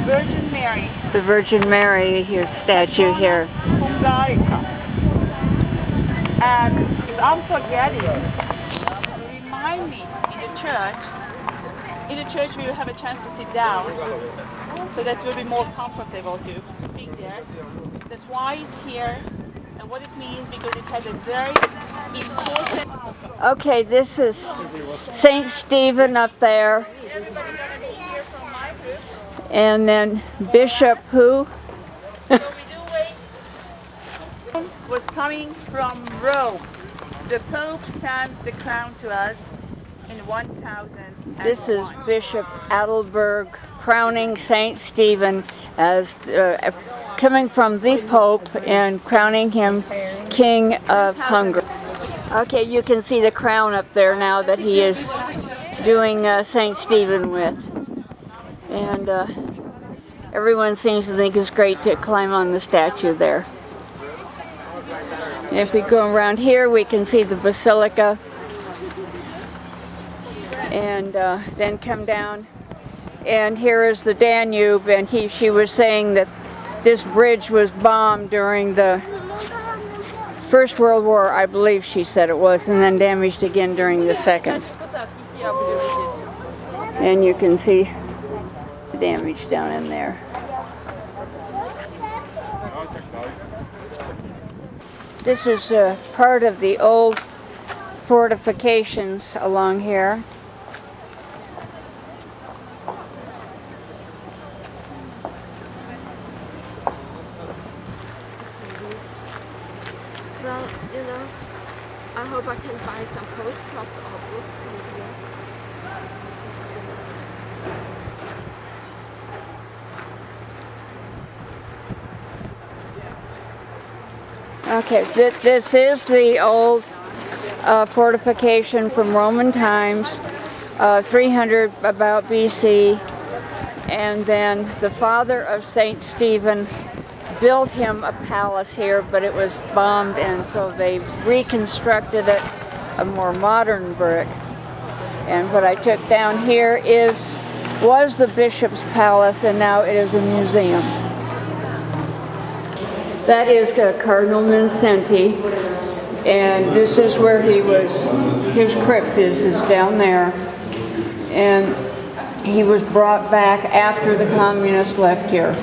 Virgin Mary. The Virgin Mary here, statue here. Hungarica. And if I'm forgetting, remind me in the church we will have a chance to sit down, so that will be more comfortable to speak there. That's why it's here and what it means, because it has a very important... Okay, this is St. Stephen up there. Everybody gonna be here from my group. And then Bishop who? So we do wait. Was coming from Rome. The Pope sent the crown to us in 1000. This is Bishop Adelberg crowning St. Stephen as coming from the Pope and crowning him King of Hungary. Okay, you can see the crown up there now that he is doing St. Stephen with. And everyone seems to think it's great to climb on the statue there. If we go around here, we can see the Basilica. And then come down. And here is the Danube, and she was saying that this bridge was bombed during the First World War, I believe she said it was, and then damaged again during the Second. And you can see the damage down in there. This is part of the old fortifications along here. Well, you know, I hope I can buy some postcards or book from here. Okay, this is the old fortification from Roman times, 300 about BC, and then the father of St. Stephen built him a palace here, but it was bombed, and so they reconstructed it a more modern brick. And what I took down here was the bishop's palace, and now it is a museum. That is Cardinal Vincenti, and this is where he was, his crypt is down there, and he was brought back after the communists left here.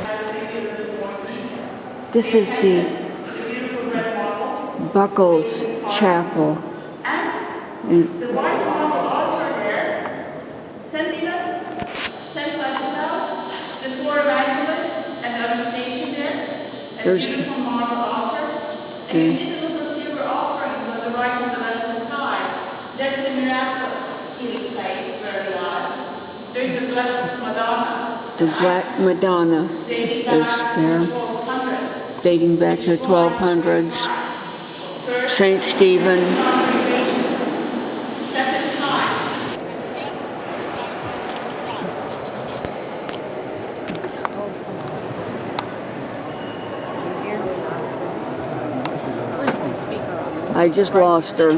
This is the Buckles Chapel. And the white marble altar there, St. Stephen, St. Ladislaus, the four evangelists, and the Annunciation there, and the beautiful marble altar. And you see the little silver offerings on the right and the left side. That's a miraculous healing place where we are. There's the Blessed Madonna. The Black Madonna is there, dating back to the 1200s. St. Stephen. I just lost her.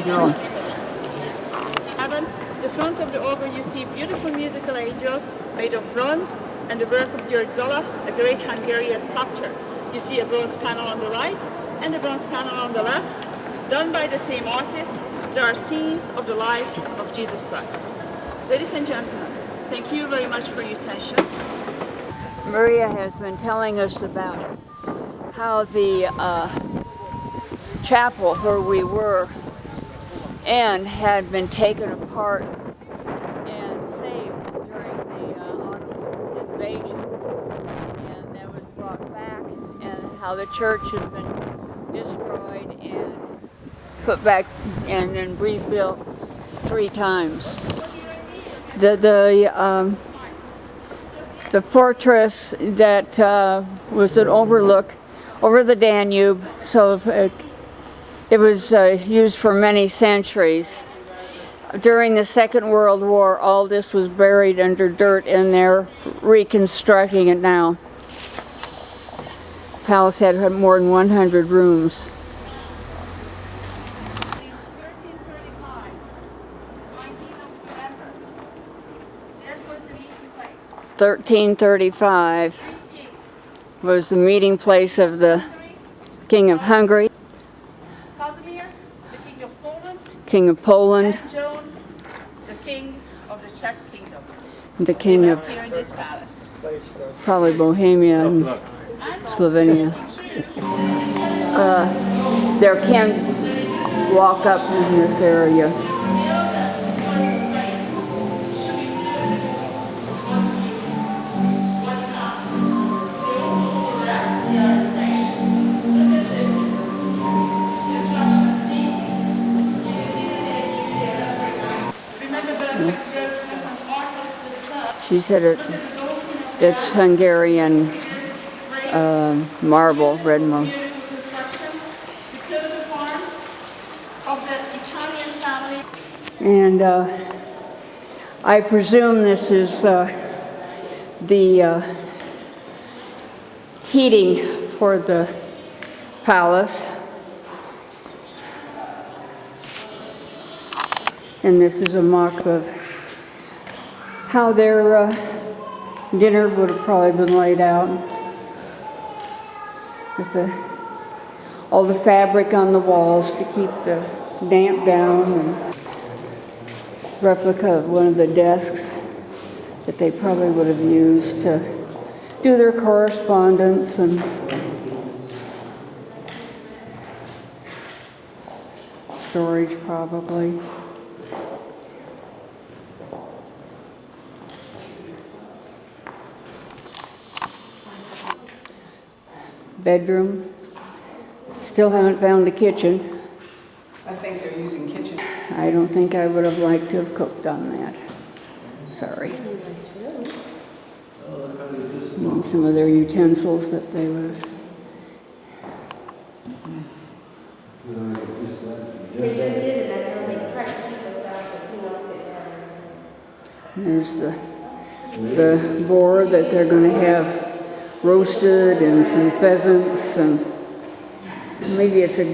The front of the organ you see beautiful musical angels made of bronze and the work of György Zola, a great Hungarian sculptor. You see a bronze panel on the right and a bronze panel on the left, done by the same artist. There are scenes of the life of Jesus Christ. Ladies and gentlemen, thank you very much for your attention. Maria has been telling us about how the chapel where we were and had been taken apart and saved during the Ottoman invasion, and that was brought back, and how the church has been destroyed and put back and then rebuilt 3 times. The fortress that was an overlook over the Danube, so it was used for many centuries. During the Second World War, all this was buried under dirt, and they're reconstructing it now. The palace had more than 100 rooms. 1335. was the meeting place of the King of Hungary, Casimir, the King of Poland, King of Poland, and Joan, the King of the Czech Kingdom. the King They of lived here in this palace. probably Bohemia and Slovenia. There can walk up in this area. She said it's Hungarian marble, red marble. And I presume this is the heating for the palace. And this is a mock of how their dinner would have probably been laid out, with all the fabric on the walls to keep the damp down, and replica of one of the desks that they probably would have used to do their correspondence, and storage probably. Bedroom. Still haven't found the kitchen. I think they're using kitchen. I don't think I would have liked to have cooked on that. Sorry. And some of their utensils that they would have. There's the boar that they're going to have roasted, and some pheasants, and maybe it's a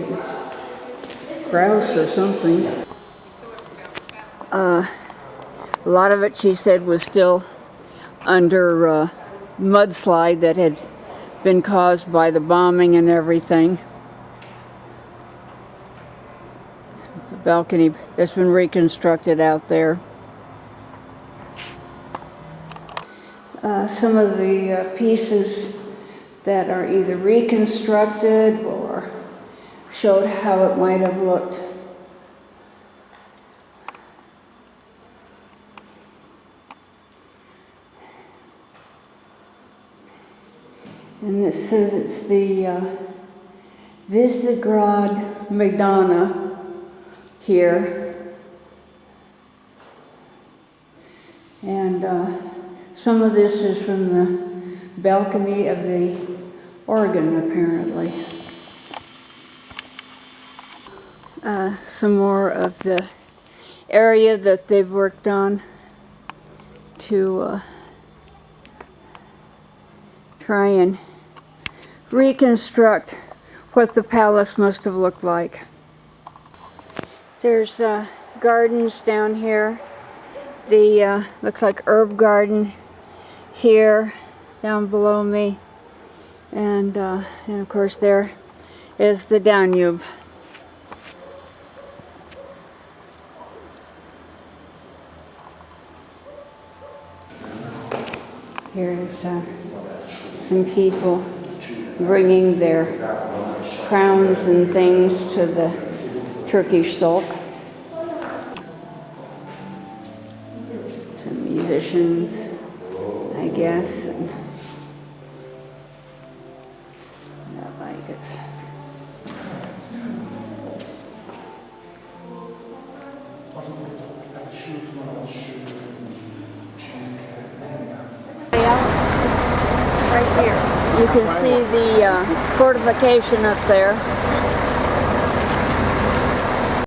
grouse or something. A lot of it, she said, was still under mudslide that had been caused by the bombing and everything. The balcony that's been reconstructed out there. Some of the pieces that are either reconstructed or showed how it might have looked. And it says it's the Visegrad Madonna here. And some of this is from the balcony of the organ, apparently. Some more of the area that they've worked on to try and reconstruct what the palace must have looked like. There's gardens down here. The looks like herb garden here down below me, and of course there is the Danube. Here's some people bringing their crowns and things to the Turkish sulk. Some musicians, I guess. And that light is. Right here. You can see the fortification up there.